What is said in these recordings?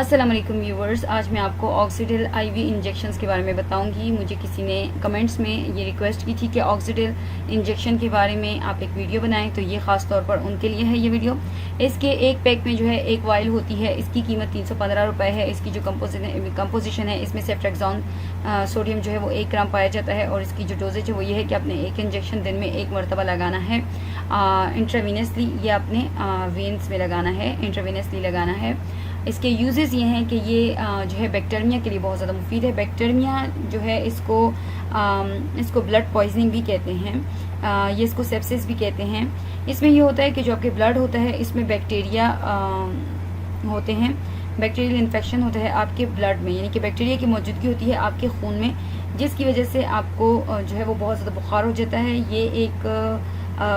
अस्सलाम वालेकुम व्यूवर्स, आज मैं आपको ऑक्सीडिल आईवी इंजेक्शंस के बारे में बताऊंगी। मुझे किसी ने कमेंट्स में ये रिक्वेस्ट की थी कि ऑक्सीडिल इंजेक्शन के बारे में आप एक वीडियो बनाएं, तो ये ख़ास तौर पर उनके लिए है ये वीडियो। इसके एक पैक में जो है एक वाइल होती है, इसकी कीमत 315 रुपये है। इसकी जो कंपोजिशन है, इसमें सेफ्ट्रेक्सोन सोडियम जो है वो 1 ग्राम पाया जाता है, और इसकी जो डोजेज है वो ये है कि आपने एक इंजेक्शन दिन में 1 मरतबा लगाना है इंट्रावीनसली, ये आपने वेन्स में लगाना है, इंट्रावीनसली लगाना है। इसके यूजेस ये हैं कि ये जो है बैक्टीरिया के लिए बहुत ज़्यादा मुफीद है। बैक्टीरिया जो है इसको ब्लड पॉइजनिंग भी कहते हैं, ये इसको सेप्सिस भी कहते हैं। इसमें ये होता है कि जो आपके ब्लड होता है इसमें बैक्टीरिया होते हैं, बैक्टीरियल इन्फेक्शन होता है आपके ब्लड में, यानी कि बैक्टीरिया की मौजूदगी होती है आपके खून में, जिसकी वजह से आपको जो है वो बहुत ज़्यादा बुखार हो जाता है। ये एक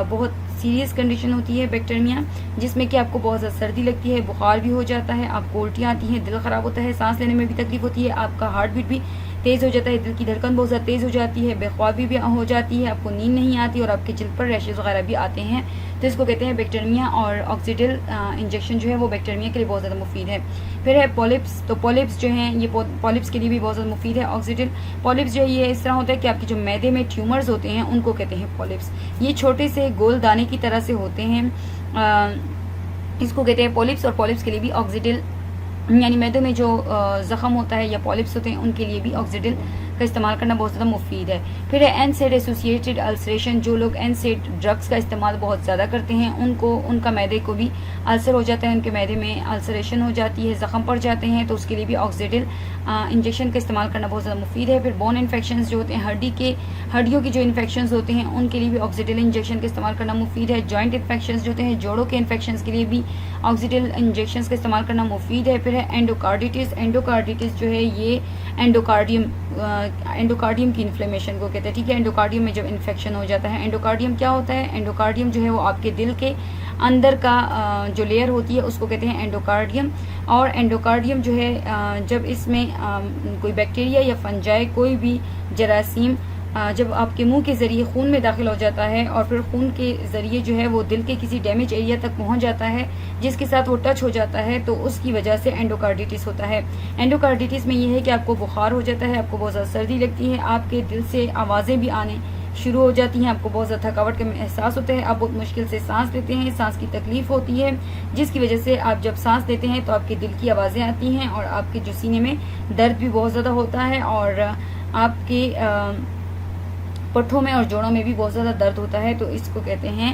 बहुत सीरियस कंडीशन होती है बैक्टीरिया, जिसमें कि आपको बहुत ज़्यादा सर्दी लगती है, बुखार भी हो जाता है, आपको उल्टियाँ आती हैं, दिल ख़राब होता है, सांस लेने में भी तकलीफ होती है, आपका हार्ट बीट भी तेज़ हो जाता है, दिल की धड़कन बहुत ज़्यादा तेज़ हो जाती है, बेख्वाबी भी हो जाती है, आपको नींद नहीं आती और आपके जिल्द पर रैशेज़ वगैरह भी आते हैं। तो इसको कहते हैं बैक्टीरिया, और ऑक्सीडिल इंजेक्शन जो है वो बैक्टीरिया के लिए बहुत ज़्यादा मुफीद है। फिर है पॉलिप्स, तो पॉलिप्स जो हैं ये पॉलिप्स के लिए भी बहुत ज़्यादा मुफीद है ऑक्सीडिल। पॉलिप्स जो है ये इस तरह होता है कि आपके जो मैदे में ट्यूमर्स होते हैं उनको कहते हैं पॉलिप्स। ये छोटे से गोल दाने की तरह से होते हैं, इसको कहते हैं पॉलिप्स। और पॉलिप्स के लिए भी ऑक्सीडिल, यानी मैदे में जो ज़ख़म होता है या पॉलिप्स होते हैं उनके लिए भी ऑक्सीडिल का इस्तेमाल करना बहुत ज़्यादा मुफीद है। फिर है एनसेड एसोसिएटेड अल्सरेशन, जो लोग एनसेड ड्रग्स का इस्तेमाल बहुत ज़्यादा करते हैं उनका मैदे को भी अल्सर हो जाता है, उनके मैदे में अल्सरेशन हो जाती है, ज़ख़म पड़ जाते हैं, तो उसके लिए भी ऑक्सीडिल इंजेक्शन का इस्तेमाल करना बहुत ज़्यादा मुफीद है। फिर बोन इन्फेक्शन जो होते हैं, हड्डियों की जो इन्फेक्शन होते हैं उनके लिए भी ऑक्सीडिल इंजेक्शन का इस्तेमाल करना मुफीद है। जॉइंट इन्फेक्शन जो होते हैं, जोड़ों के इन्फेक्शन के लिए भी ऑक्सीडिल इंजेक्शन का इस्तेमाल करना मुफीद है। फिर है एंडोकार्डिटिस, एंडोकार्डिटिस जो है ये एंडोकार्डियम की इन्फ्लेमेशन को कहते हैं, ठीक है। एंडोकार्डियम में जब इन्फेक्शन हो जाता है, एंडोकार्डियम क्या होता है, एंडोकार्डियम जो है वो आपके दिल के अंदर का जो लेयर होती है उसको कहते हैं एंडोकार्डियम। और एंडोकार्डियम जो है जब इसमें कोई बैक्टीरिया या फंजाई, कोई भी जरासीम जब आपके मुंह के ज़रिए खून में दाखिल हो जाता है और फिर खून के ज़रिए जो है वो दिल के किसी डैमेज एरिया तक पहुंच जाता है, जिसके साथ वो टच हो जाता है, तो उसकी वजह से एंडोकार्डिटिस होता है। एंडोकार्डिटिस में ये है कि आपको बुखार हो जाता है, आपको बहुत ज़्यादा सर्दी लगती है, आपके दिल से आवाज़ें भी आने शुरू हो जाती हैं, आपको बहुत ज़्यादा थकावट का एहसास होता है, आप बहुत मुश्किल से सांस लेते हैं, सांस की तकलीफ़ होती है, जिसकी वजह से आप जब सांस लेते हैं तो आपके दिल की आवाज़ें आती हैं और आपके जो सीने में दर्द भी बहुत ज़्यादा होता है, और आपके पट्ठों में और जोड़ों में भी बहुत ज़्यादा दर्द होता है। तो इसको कहते हैं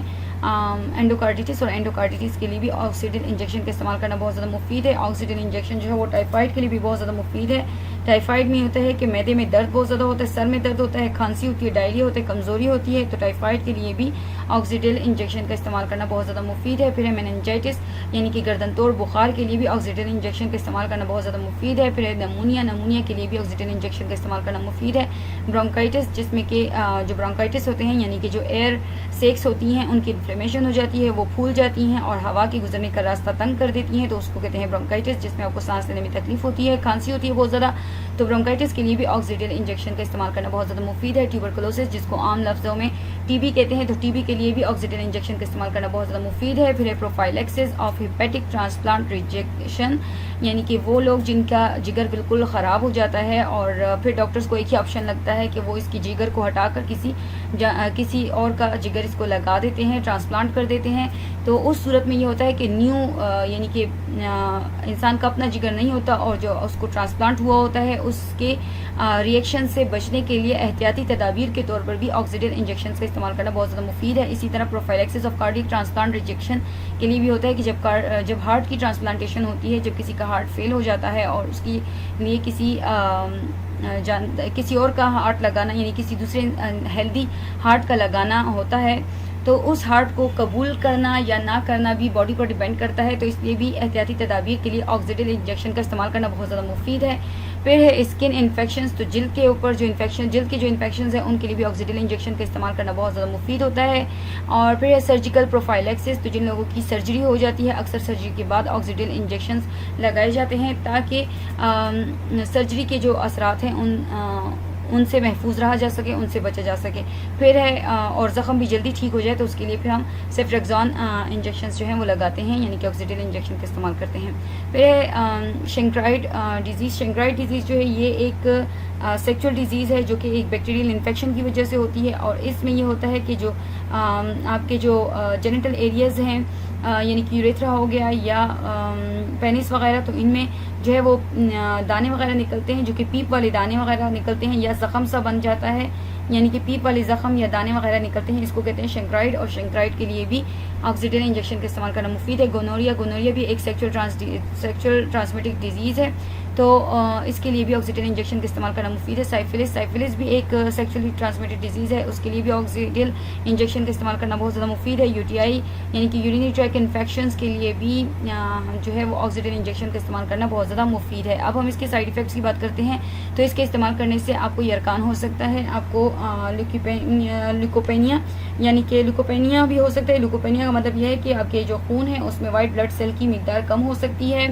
एंडोकार्डिटिस। और एंडोकार्डिटिस के लिए भी ऑक्सीडिल इंजेक्शन का इस्तेमाल करना बहुत ज़्यादा मुफीद है। ऑक्सीडिल इंजेक्शन जो है वो टाइफाइड के लिए भी बहुत ज़्यादा मुफीद है। टाइफाइड में होता है कि मैदे में दर्द बहुत ज़्यादा होता है, सर में दर्द होता है, खांसी होती है, डायरिया होता है, कमज़ोरी होती है, तो टाइफाइड के लिए भी ऑक्सीडिल इंजेक्शन का इस्तेमाल करना बहुत ज़्यादा मुफीद है। फिर है मेनिंजाइटिस, यानी कि गर्दन तोड़ बुखार के लिए भी ऑक्सीडिल इंजेक्शन का इस्तेमाल करना बहुत ज़्यादा मुफीद है। फिर है नमूनिया के लिए भी ऑक्सीडिल इंजेक्शन का इस्तेमाल करना मुफीद है। ब्रोंकाइटिस, जिसमें कि जो ब्रोंकाइटिस होते हैं, यानी कि जो एयर सेक्स होती हैं उनकी इन्फ्लेमेशन हो जाती है, वो फूल जाती हैं और हवा के गुजरने का रास्ता तंग कर देती हैं, तो उसको कहते हैं ब्रोंकाइटिस, जिसमें आपको सांस लेने में तकलीफ होती है, खांसी होती है बहुत ज़्यादा, तो ब्रोंकाइटिस के लिए भी ऑक्सीडिल इंजेक्शन का इस्तेमाल करना बहुत ज़्यादा मुफीद है। ट्यूबरकुलोसिस, जिसको आम लफ्ज़ों में टीबी कहते हैं, तो टीबी के लिए भी ऑक्सीडिल इंजेक्शन का इस्तेमाल करना बहुत ज़्यादा मुफीद है। फिर है prophylaxis of hepatic transplant rejection, यानी कि वो लोग जिनका जिगर बिल्कुल ख़राब हो जाता है और फिर डॉक्टर्स को एक ही ऑप्शन लगता है कि वो इसकी जिगर को हटाकर किसी और का जिगर इसको लगा देते हैं, ट्रांसप्लांट कर देते हैं। तो उस सूरत में ये होता है कि यानी कि इंसान का अपना जिगर नहीं होता और जो उसको ट्रांसप्लांट हुआ होता है उसके रिएक्शन से बचने के लिए एहतियाती तदाबीर के तौर पर भी ऑक्सीडिल इंजेक्शन का इस्तेमाल करना बहुत ज़्यादा मुफीद है। इसी तरह prophylaxis of cardiac transplant rejection के लिए भी होता है कि जब हार्ट की ट्रांसप्लांटेशन होती है, जब किसी का हार्ट फेल हो जाता है और उसके लिए किसी और का हार्ट लगाना, यानी किसी दूसरे हेल्दी हार्ट का लगाना होता है, तो उस हार्ट को कबूल करना या ना करना भी बॉडी पर डिपेंड करता है, तो इसलिए भी एहतियाती तदाबीर के लिए ऑक्सीडिल इंजेक्शन का इस्तेमाल करना बहुत ज़्यादा मुफीद है। फिर है स्किन इन्फेक्शंस, तो जिल्द के ऊपर जो जिल्द के जो इन्फेक्शंस हैं उनके लिए भी ऑक्सीडिल इंजेक्शन का इस्तेमाल करना बहुत ज़्यादा मुफीद होता है। और फिर है सर्जिकल प्रोफाइलेक्सिस, तो जिन लोगों की सर्जरी हो जाती है अक्सर सर्जरी के बाद ऑक्सीडिल इंजेक्शंस लगाए जाते हैं ताकि सर्जरी के जो असरात हैं उनसे महफूज रहा जा सके, उनसे बचा जा सके। फिर है और ज़ख़म भी जल्दी ठीक हो जाए तो उसके लिए फिर हम सेफ्ट्रेक्सोन इंजेक्शन जो हैं वो लगाते हैं, यानी कि ऑक्सीडेल इंजेक्शन का इस्तेमाल करते हैं। फिर है शेंक्राइड डिजीज़। शेंक्राइड डिजीज़ जो है ये एक सेक्सुअल डिजीज़ है जो कि एक बैक्टीरियल इन्फेक्शन की वजह से होती है, और इसमें ये होता है कि जो आपके जो जेनिटल एरियाज़ हैं, यानी कि यूरेथ्रा हो गया या पेनिस वगैरह, तो इनमें जो है वो दाने वगैरह निकलते हैं, जो कि पीप वाले दाने वगैरह निकलते हैं, या ज़ख़म सा बन जाता है, यानी कि पीप वाले ज़ख़म या दाने वगैरह निकलते हैं, इसको कहते हैं शेंक्राइड। और शेंक्राइड के लिए भी ऑक्सीडेल इंजेक्शन का इस्तेमाल करना मुफीद है। गोनोरिया। गोनोरिया भी एक सेक्सुअल ट्रांसमिटेड डिजीज़ है, तो इसके लिए भी ऑक्सीडेल इंजेक्शन का इस्तेमाल करना मुफीद है। साइफिलिस। साइफिलिस भी एक सेक्सुअली ट्रांसमिटेड डिजीज़ है, उसके लिए भी ऑक्सीडेल इंजेक्शन का इस्तेमाल करना बहुत ज़्यादा मुफीद है। यूटीआई यानी कि यूरिनरी ट्रैक्ट इन्फेक्शंस के लिए भी जो है वो ऑक्सीडेल इंजेक्शन का इस्तेमाल करना बहुत ज़्यादा मुफीद है। अब हम इसके साइड इफ़ेक्ट्स की बात करते हैं, तो इसके इस्तेमाल करने से आपको यरकान हो सकता है, आपको ल्यूकोपेनिया यानी कि ल्यूकोपेनिया भी हो सकता है। ल्यूकोपेनिया का मतलब यह है कि आपके जो खून है उसमें वाइट ब्लड सेल की मिकदार कम हो सकती है।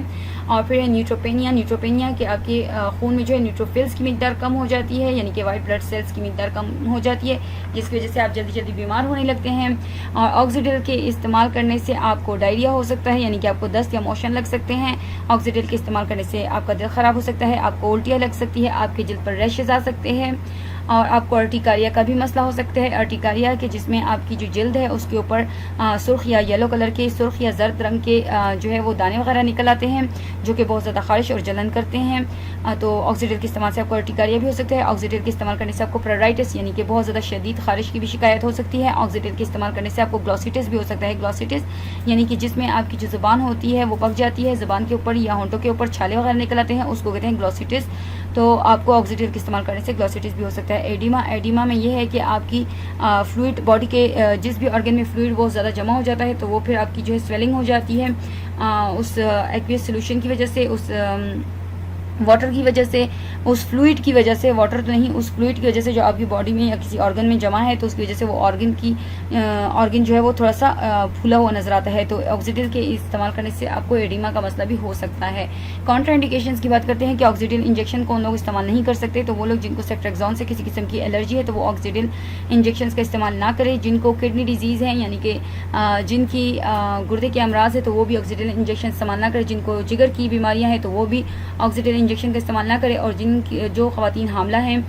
और फिर न्यूट्रोपेनिया। न्यूट्रोपेनिया कि आपके खून में जो है न्यूट्रोफिल्स की मिकदार कम हो जाती है, यानी कि वाइट ब्लड सेल्स की मिकदार कम हो जाती है, जिसकी वजह से आप जल्दी जल्दी बीमार होने लगते हैं। और ऑक्सीडेल के इस्तेमाल करने से आपको डायरिया हो सकता है, यानी कि आपको दस्त या मोशन लग सकते हैं। ऑक्सीडेल के इस्तेमाल करने से आपका दिल ख़राब हो सकता है, आपको उल्टियाँ लग सकती है, आपके जिल्द पर रैशेज़ आ सकते हैं, और आपको अर्टिकारिया का भी मसला हो सकता है। अर्टिकारिया के जिसमें आपकी जो जिल्द है उसके ऊपर सुर्ख या येलो कलर के, सुर्ख या जर्द रंग के जो है वो दाने वगैरह निकल आते हैं, जो कि बहुत ज़्यादा खारिश और जलन करते हैं। तो ऑक्सीडेल के इस्तेमाल से आपको अर्टिकारिया भी हो सकता है। ऑक्सीडेल के इस्तेमाल करने से आपको प्लराइटिस यानी कि बहुत ज़्यादा शदीद खारिश की भी शिकायत हो सकती है। ऑक्सीडेल के इस्तेमाल करने से आपको ग्लॉसिटिस भी हो सकता है। ग्लॉसिटिस यानी कि जिसमें आपकी जो ज़ुबान होती है वो पक जाती है, ज़ुबान के ऊपर या होंठों के ऊपर छाले वगैरह निकल आते हैं, उसको कहते हैं ग्लॉसिटिस। तो आपको ऑक्सीडेल के इस्तेमाल करने से ग्लॉसिटिस भी हो सकता है। एडिमा। एडिमा में ये है कि आपकी फ्लूइड बॉडी के जिस भी ऑर्गन में फ्लूइड बहुत ज़्यादा जमा हो जाता है, तो वो फिर आपकी जो है स्वेलिंग हो जाती है उस एक्वियस सोल्यूशन की वजह से, उस वाटर की वजह से, उस फ्लूइड की वजह से, वाटर तो नहीं, उस फ्लूइड की वजह से जो आपकी बॉडी में या किसी ऑर्गन में जमा है, तो उसकी वजह से वो ऑर्गन जो है वो थोड़ा सा फूला हुआ नजर आता है। तो ऑक्सीडेल के इस्तेमाल करने से आपको एडिमा का मसला भी हो सकता है। कॉन्ट्रा इंडिकेशंस की बात करते हैं कि ऑक्सीडेल इंजेक्शन कौन लोग इस्तेमाल नहीं कर सकते, तो वो लोग जिनको सेफ्ट्रेक्सोन से किसी किस्म की एलर्जी है तो वो ऑक्सीडेल इंजेक्शन का इस्तेमाल ना करें। जिनको किडनी डिजीज़ है यानी कि जिनकी गुर्दे के अमराज है तो वो भी ऑक्सीडेल इंजेक्शन इस्तेमाल ना करें। जिनको जिगर की बीमारियाँ हैं तो वो भी ऑक्सीडेल इंजेक्शन का इस्तेमाल ना करें, और जो ख़वातीन हामला हैं,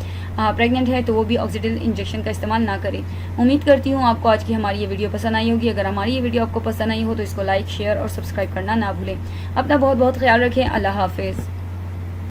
प्रेग्नेंट है, तो वो भी ऑक्सीडेल इंजेक्शन का इस्तेमाल ना करें। उम्मीद करती हूँ आपको आज की हमारी ये वीडियो पसंद आई होगी। अगर हमारी ये वीडियो आपको पसंद आई हो तो इसको लाइक, शेयर और सब्सक्राइब करना ना भूलें। अपना बहुत बहुत ख्याल रखें। अल्लाह हाफिज़।